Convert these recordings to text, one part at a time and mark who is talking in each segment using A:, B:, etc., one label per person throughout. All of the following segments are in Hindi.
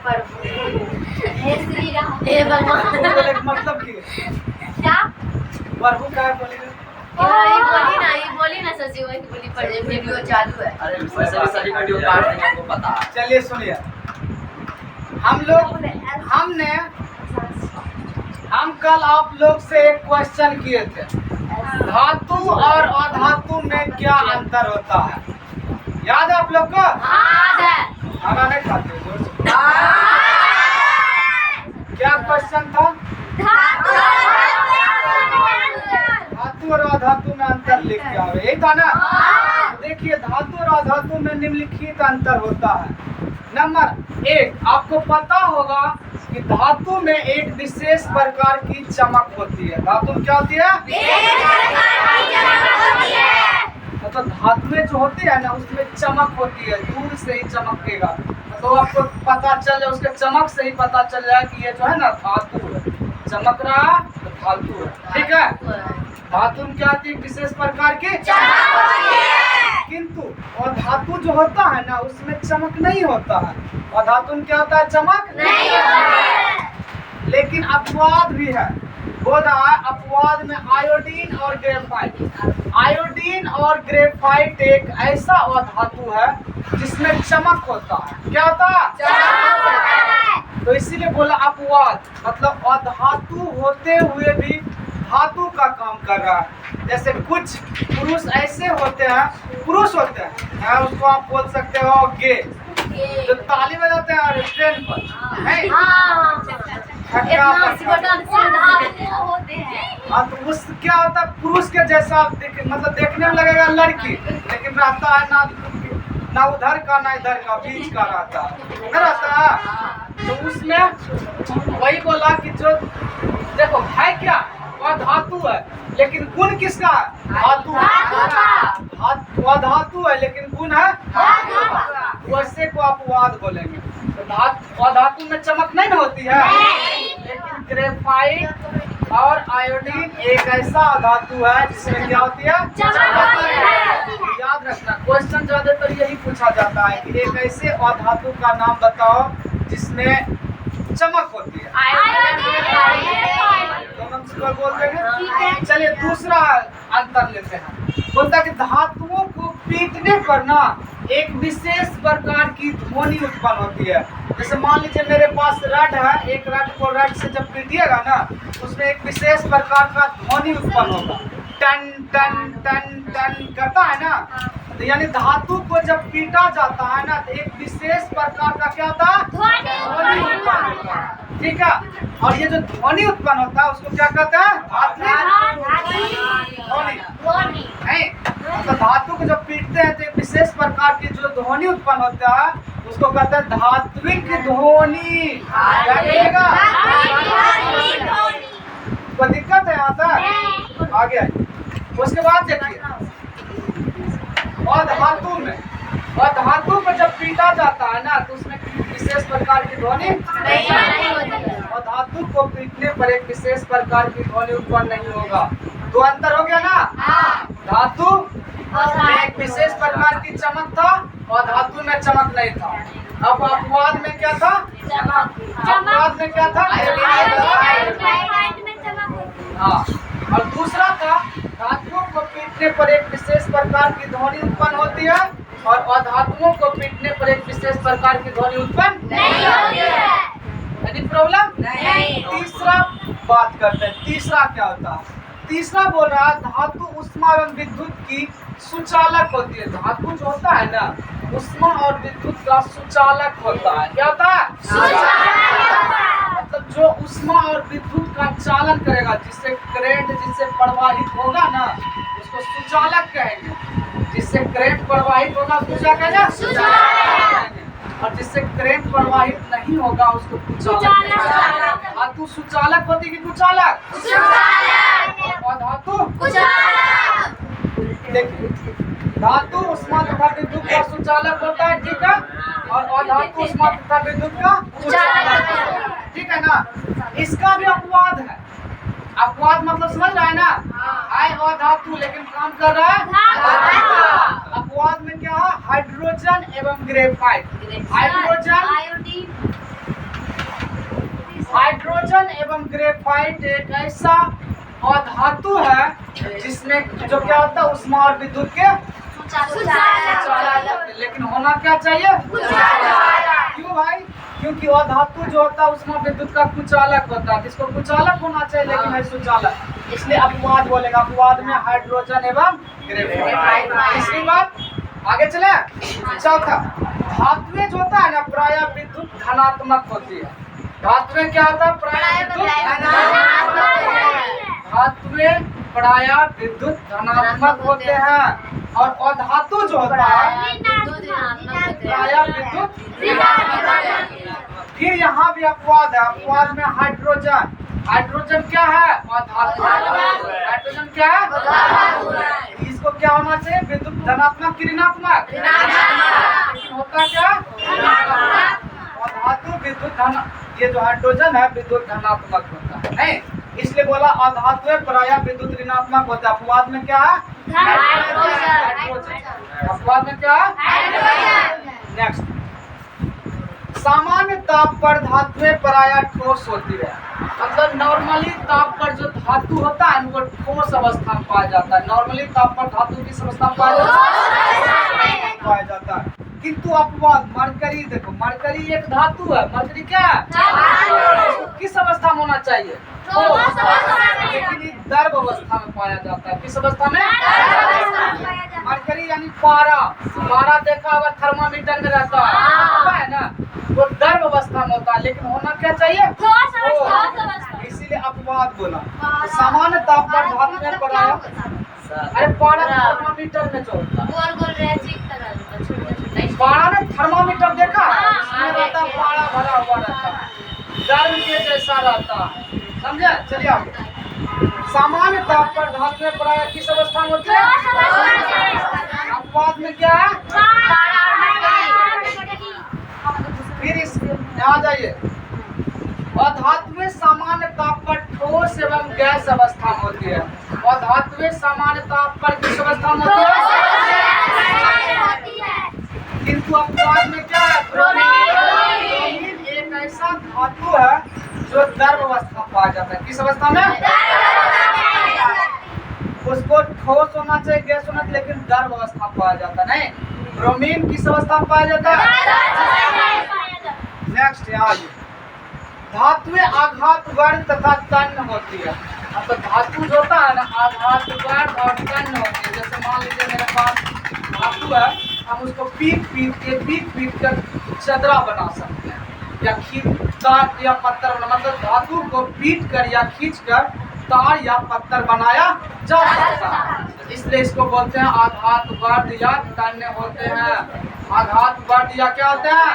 A: हे श्री राम, हे भगवान।
B: मतलब की
A: क्या
B: प्रभु का बोलेगा?
A: ये बोली ना सची वही बोली पड़ जाए। वीडियो चालू है।
C: अरे वैसे भी सारी वीडियो काट देंगे, आपको पता है।
B: चलिए सुनिए, हम कल आप लोग से एक क्वेश्चन किए थे, धातु और अधातु में क्या अंतर होता है? याद है आप लोग को?
A: याद है।
B: खाना नहीं खाते जोर से। क्या क्वेश्चन था? धातु और अधातु में अंतर लिख के आओ, यही था ना? देखिए, धातु और अधातु में निम्नलिखित अंतर होता है। नंबर 1, आपको पता होगा कि धातु में एक विशेष प्रकार की चमक होती है। धातु में क्या होती है? मतलब धातु में जो होती है ना, उसमें चमक होती है, दूर से ही चमकेगा। तो आपको पता चल जाए, उसके चमक से ही पता चल जाए कि ये जो है ना धातु है, चमक रहा तो धातु है। ठीक है? धातु में क्या होती है? विशेष प्रकार की किंतु और धातु जो होता है ना, उसमें चमक नहीं होता है। और धातु में क्या होता है? चमक नहीं होता है। लेकिन अपवाद भी है। बोल रहा है अपवाद में आयोडीन और ग्रेफाइट। आयोडीन और ग्रेफाइट एक ऐसा अधातु है जिसमें चमक होता है। क्या होता है? चमक। तो इसीलिए बोला अपवाद, मतलब अधातु होते हुए भी धातु का काम कर रहा है। जैसे कुछ पुरुष ऐसे होते हैं, पुरुष होते हैं, उसको आप बोल सकते हो गे, जो ताली बजाते हैं ट्रेन पर, नहीं? हाँ, तो उस क्या होता है? पुरुष के जैसा मतलब देखने में लगेगा लड़की, लेकिन रहता है ना उधर का ना इधर का, बीच का रहता है, रहता है। तो उसमें वही बोला कि जो देखो है क्या, वह धातु है, लेकिन गुण किसका है? धातु। वह धातु है लेकिन गुण है वैसे को अपवाद बोलेंगे। तो धातु में चमक नहीं होती है, लेकिन ग्रेफाइट और आयोडीन एक ऐसा धातु है जिसमें क्या होती है? याद रखना, क्वेश्चन ज्यादातर यही पूछा जाता है कि एक ऐसे अधातु का नाम बताओ जिसमें चमक होती है। बोलते हैं। चलिए दूसरा अंतर लेते हैं। बोलता है कि धातुओं को पीटने पर ना एक विशेष प्रकार की ध्वनि उत्पन्न होती है। जैसे मान लीजिए मेरे पास रड है, एक रड को रड से जब पीटिएगा ना, उसमें एक विशेष प्रकार का ध्वनि उत्पन्न होगा, टन टन टन टन करता है ना। तो यानी धातु को जब पीटा जाता है ना, तो एक विशेष प्रकार का क्या होता है? ध्वनि उत्पन्न होता है। ठीक है? और ये जो ध्वनि उत्पन्न होता है उसको क्या कहते हैं? ध्वनि। तो धातु को जब पीटते हैं तो एक विशेष प्रकार की जो ध्वनि उत्पन्न होता है उसको कहते हैं धात्विक ध्वनि। कोई दिक्कत है यहाँ तक? आगे उसके बाद देखिए, और धातु को जब पीटा जाता है ना, तो उसमें विशेष प्रकार की ध्वनि नहीं होती। और धातु को पीटने पर एक विशेष प्रकार की ध्वनि उत्पन्न नहीं होगा। तो अंतर हो गया ना? धातु में एक विशेष प्रकार की चमक था और धातु में चमक नहीं था। अब अपवाद में क्या था? अपवाद में क्या था? हाँ, और दूसरा था धातुओं को पीटने पर एक विशेष प्रकार की ध्वनि उत्पन्न होती है और अधातुओं को पीटने पर एक विशेष प्रकार की ध्वनि उत्पन्न नहीं होती है। Any problem? नहीं। तीसरा बात करते हैं, तीसरा क्या होता है? तीसरा बोल रहा है धातु उष्मा एवं विद्युत की सुचालक होती है। धातु जो होता है ना, उष्मा और विद्युत का सुचालक होता है। क्या होता है? मतलब जो उष्मा और विद्युत का चालन करेगा, जिससे करंट जिससे प्रवाहित होगा ना, उसको सुचालक कहेंगे। जिससे करंट प्रवाहित होगा उसको क्या कहेंगे? सुचालक। और जिससे करंट प्रवाहित नहीं होगा उसको कुचालक। धातु सुचालक होती है कि कुचालक? और धातु देखिए, धातु उष्मा तथा विद्युत का सुचालक होता है, ठीक है, और अधातु उष्मा तथा विद्युत का कुचालक, ठीक है ना। इसका भी अपवाद है। अपवाद मतलब समझ रहा है ना? है अधातु लेकिन काम कर रहा है। अपवाद में क्या है? हाइड्रोजन एवं ग्रेफाइट। हाइड्रोजन हाइड्रोजन एवं ग्रेफाइट एक ऐसा अधातु है जिसमें जो क्या होता है उष्मा और विद्युत के कुचालक, लेकिन होना क्या चाहिए? क्यों भाई? क्योंकि अधातु जो होता है उसमें विद्युत का कुचालक होता है, जिसको कुचालक होना चाहिए लेकिन है सुचालक, इसलिए अपवाद बोलेगा। अपवाद में हाइड्रोजन एवं ग्रेफाइट। तीसरी बात, आगे चले। चौथा, धातुएं जो होता है ना प्रायः विद्युत धनात्मक होती है। धातुएं क्या होता है? प्रायः धातुएं प्रायः विद्युत धनात्मक होते हैं, और अधातु जो होता है प्रायः विद्युत ऋणात्मक। फिर यहाँ भी अपवाद है। अपवाद में हाइड्रोजन, हाइड्रोजन क्या है? अधातु। हाइड्रोजन क्या है? इसको क्या होना चाहिए? विद्युत धनात्मक की ऋणात्मक? लेकिन होता क्या? अधातु विद्युत धन, ये जो हाइड्रोजन है विद्युत धनात्मक होता है, नहीं, इसलिए बोला अधातु प्रायः विद्युत ऋणात्मक होता है। अपवाद में क्या है? अपवाद में क्या है? नेक्स्ट, सामान्य ताप पर धातुएं प्रायः ठोस होती है। मतलब नॉर्मली ताप पर जो धातु होता है वो ठोस अवस्था में पाया जाता है। नॉर्मली ताप पर धातु किस अवस्था में पाया जाता है। किंतु अपवाद, मरकरी, देखो मरकरी एक धातु है। मरकरी क्या है? इसको किस अवस्था में होना चाहिए? लेकिन ये द्रव अवस्था में पाया जाता है। किस अवस्था में? मरकरी यानी पारा। पारा देखा होगा थर्मामीटर में रहता है ना, वो द्रव अवस्था में होता है, लेकिन होना क्या चाहिए? इसीलिए अपवाद बोला। तो सामान्य ताप पर धातु में प्रायः, अरे पारा थर्मामीटर में जो होता है, पारा ने थर्मामीटर देखा है, उसमें रहता है पारा भरा हुआ रहता है, गर्म के जैसा रहता है, समझे? चलिए आगे। सामान्य ताप पर धातु में प्रायः किस अवस्था में होती है? अपवाद में क्या है? फिर इस यहाँ जाइए। अधातुएं सामान्य ताप पर ठोस एवं गैस अवस्था में होती है। अधातुएं सामान्य ताप पर किस अवस्था में होती है? किंतु अपवाद में क्या है? ब्रोमीन एक ऐसा धातु है जो द्रव अवस्था में पाया जाता है। किस अवस्था में? उसको ठोस होना चाहिए, गैस होना चाहिए, लेकिन द्रव अवस्था में पाया जाता है। नहीं, ब्रोमीन किस अवस्था में पाया जाता है? नेक्स्ट, यहाँ धातुएं आघात वर्ग तथा तन्य होती है। अब तो धातु जो होता है ना आघात वर्ग और तन्य होती है। जैसे मान लीजिए मेरे पास धातु है, हम उसको पीट कर चदरा बना सकते हैं, या तार या पत्थर बना, मतलब धातु को पीट कर या खींच कर तार या पत्थर बनाया जा सकता है। इसलिए इसको बोलते हैं आघात वर्ग या तन्य होते हैं। आघात वर्ग या क्या होते हैं?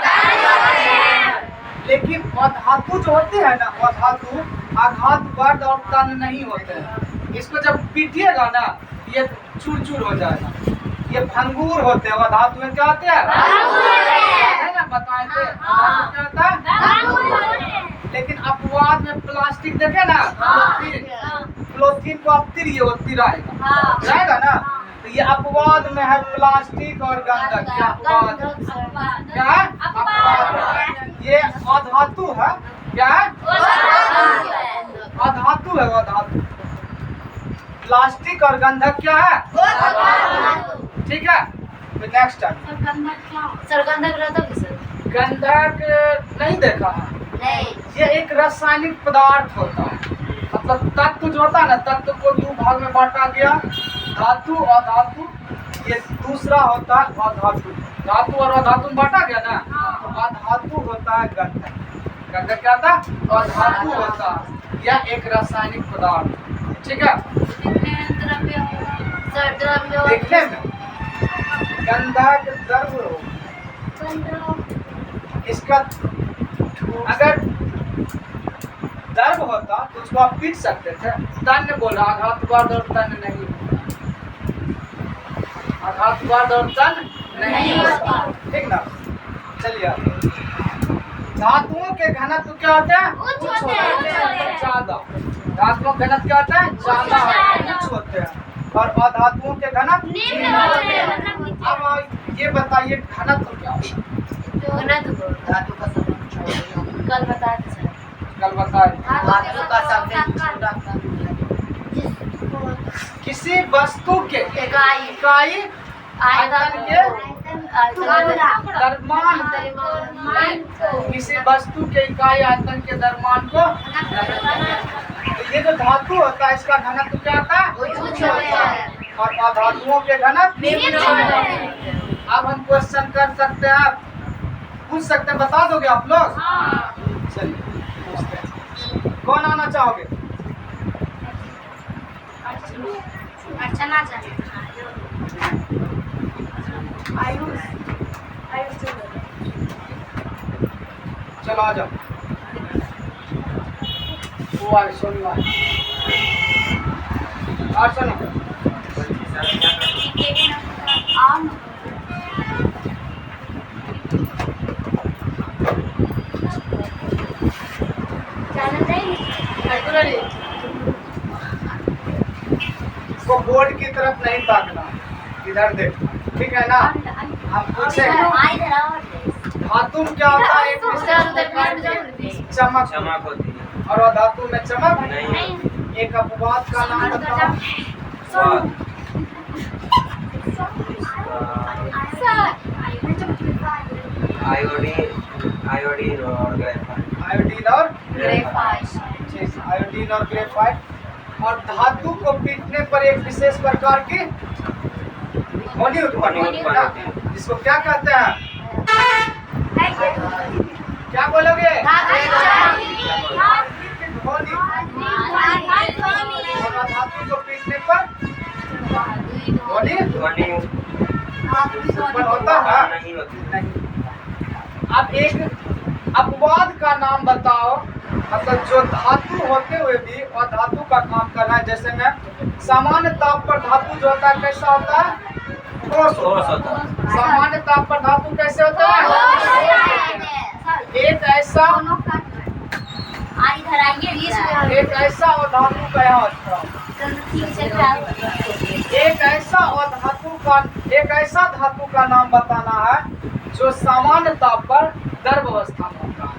B: लेकिन अधातु जो होते हैं ना, अधातु आघात वर्ग और तन्य नहीं होते हैं। इसको जब पीटिएगा ना ये चूर चूर हो जाएगा, ये भंगूर होते हैं। अधातु में क्या होते हैं? है ना, बताए थे क्या होता है। लेकिन अपवाद में प्लास्टिक देखे ना, प्लोथीन को आप तिरिए वो तिराएगा, जाएगा ना। तो ये अपवाद में है प्लास्टिक और गंधक। क्या अपवाद? क्या है? अपवाद। ये अधातु है। क्या है? अधातु है। अधातु, प्लास्टिक और गंधक क्या है? ठीक है। तो नेक्स्ट
A: सर गंधक रहता है सर?
B: गंधक नहीं देखा है? ये एक रासायनिक पदार्थ होता है। मतलब तत्व जो होता है ना, तत्व को दो भाग में बांटा गया, धातु और अधातु। ये दूसरा होता है अधातु। धातु और अधातु में बांटा गया ना, तो अधातु होता है गंधक। गंधक क्या था? अधातु होता है। यह एक रासायनिक पदार्थ, ठीक है। देखने में गंधक द्रव्य, इसका अगर द्रव्य होता तो उसको आप पीट सकते थे। तन्य बोला, आघातवाद और तन्य नहीं। आघातवाद और तन्य नहीं होता, ठीक ना। चलिए, धातुओं के घनत्व क्या होते हैं? उच्च होते हैं, ज्यादा। धातुओं के घनत्व क्या होता है? ज्यादा उच्च होते हैं। और अधातुओं के घनत्व निम्न होते हैं। अब ये बताइए घनत्व क्या होता है?
A: घनत्व धातु का कल बताया था सर।
B: कल बताए।
C: धातु का सबसे छोटा
B: किसी वस्तु के
A: इकाई
B: इकाई आयतन के द्रव्यमान किसी वस्तु के इकाई आयतन के द्रव्यमान को ये जो धातु होता है इसका घनत्व क्या होता है? और अधातुओं के घनत्व। अब हम क्वेश्चन कर सकते हैं, आप पूछ सकते हैं, बता दोगे आप लोग? चलिए पूछते हैं, कौन आना चाहोगे?
A: अर्चना चाहिए।
B: चलो आ जाओ। वो आए सोनिया और सुनो को बोर्ड की तरफ नहीं ताकना, इधर देखना, ठीक है ना? हम पूछे धातु में क्या होता है? एक विशेष प्रकार की चमक
C: होती है
B: और अधातु में चमक
C: नहीं।
B: एक अपवाद का नाम बताओ।
C: आयोडीन और ग्रेफाइट।
B: आयोडीन और ठीक, आयोडीन और ग्रेफाइट। और धातु को पीटने पर एक विशेष प्रकार की ध्वनि उत्पन्न होती है, जिसको क्या कहते हैं? क्या बोलोगे? ध्वनि। और धातु को पीटने पर ध्वनि उत्पन्न होता है?
C: नहीं होती।
B: नहीं। अब एक अपवाद का नाम बताओ, मतलब जो धातु होते हुए भी और धातु का काम कर रहा है। जैसे में सामान्य ताप पर धातु जो होता है कैसा होता है? ठोस होता है। सामान्य ताप पर धातु कैसे होता है? एक ऐसा और धातु का यहाँ एक ऐसा धातु का नाम बताना है जो सामान्य ताप पर द्रव अवस्था में होता है।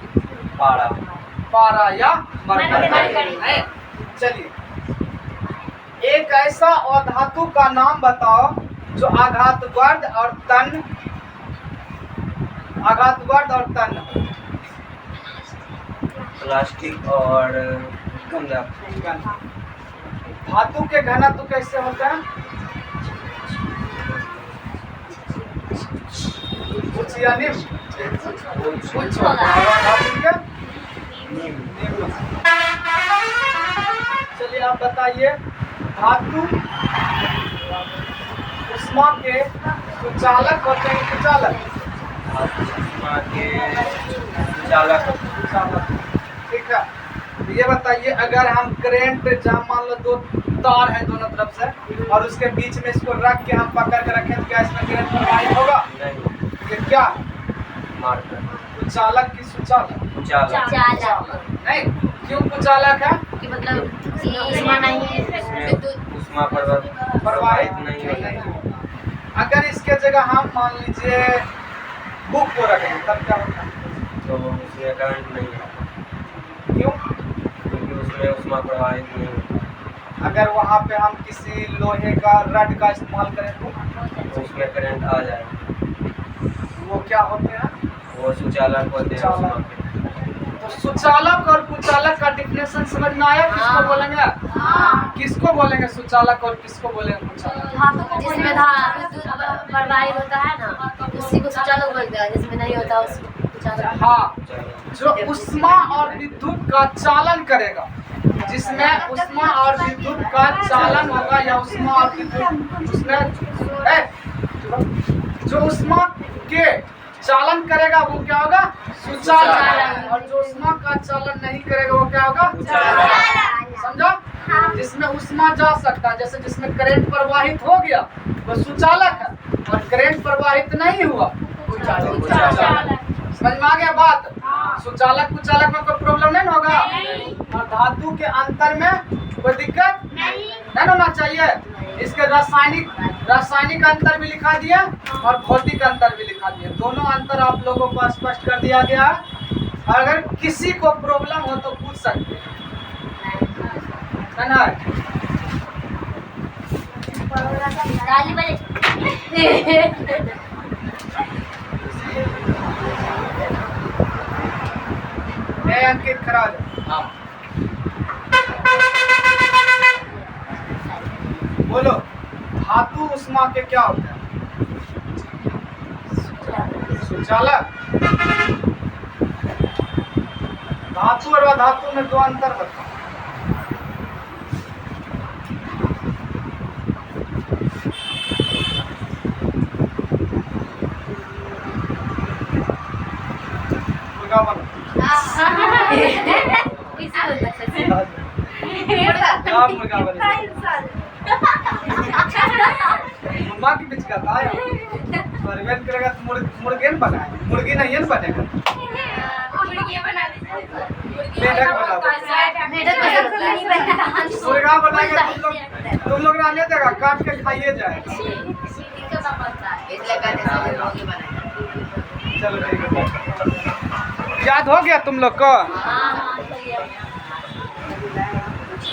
B: पारा या मरकरी। चलिए, एक ऐसा अधातु का नाम बताओ जो आघातवर्ध और तन
C: प्लास्टिक और गंगा।
B: धातु के घनत्व कैसे होते हैं? उच्च या निम्न? उच्च होता है। और धातु के निम्न। चलिए आप बताइए, धातु उष्मा के सुचालक होते हैं? सुचालक ठीक है। ये बताइए, अगर हम करंट जहाँ मान लो दो तार है दोनों तरफ से और उसके बीच में इसको रख के हम पकड़ के रखें तो क्या इसमें करंट प्रवाहित होगा? ये क्या कुचालक की सुचालक? नहीं, क्यों कुचालक है?
A: कि मतलब उष्मा नहीं है, विद्युत
C: उष्मा प्रवाहित नहीं होता।
B: अगर इसके जगह हम मान लीजिए बुक को रखें तब क्या होगा?
C: तो उसमें करंट नहीं है,
B: क्यों?
C: क्योंकि उसमें उष्मा प्रवाहित नहीं होता।
B: अगर वहाँ पे हम किसी लोहे का रड का इस्तेमाल करें तो
C: उसमें करंट आ जाए।
B: वो क्या होते हैं?
C: वो सुचालक होते हैं उष्मा के।
B: तो सुचालक और कुचालक का डिफिनेशन समझ में आया? किसको बोलेंगे? किसको बोलेंगे सुचालक और किसको बोलेंगे कुचालक?
A: जिसमें विद्युत प्रवाहित होता है ना, उसी को सुचालक बोलते हैं। जिसमें नहीं होता उसको कुचालक।
B: हाँ, जो उष्मा और विद्युत का चालन करेगा, जिसमें उष्मा और विद्युत का चालन होगा या उष्मा और विद्युत उसमें जो उष्मा के चालन करेगा वो क्या होगा? सुचालक। और जो उष्मा का चालन नहीं करेगा वो क्या होगा? समझा? जिसमें उष्मा जा सकता है, जैसे जिसमें करंट प्रवाहित हो गया वो सुचालक है, और करंट प्रवाहित नहीं हुआ कुचालक। समझ में आ गया बात? सुचालक कुचालक में कोई प्रॉब्लम नहीं होगा। और धातु के अंतर में कोई दिक्कत नहीं होना चाहिए। इसके रासायनिक अंतर भी लिखा दिया और भौतिक अंतर भी लिखा दिया। दोनों अंतर आप लोगों को स्पष्ट कर दिया गया। अगर किसी को प्रॉब्लम हो तो पूछ सकते हैं, है ना?
A: ताली बजे
B: ए अंकित खड़ा हो जा।
C: हाँ।
B: बोलो, धातु उष्मा के क्या होता है? सुचालक। धातु और अधातु में दो अंतर बताओ। मुर्गा बनो। आप मुर्गा बनो। मुर्गा की बीच का था यार। परवेन करेगा तो मुर्गे न बनाए, मुर्गी नहीं न बनेगा। मेढक बना दो। मुर्गा बनाएगा तुम लोग रहने देगा, काट के खाइए जाए। चलो ठीक है, याद हो गया तुम लोग को?
A: हाँ,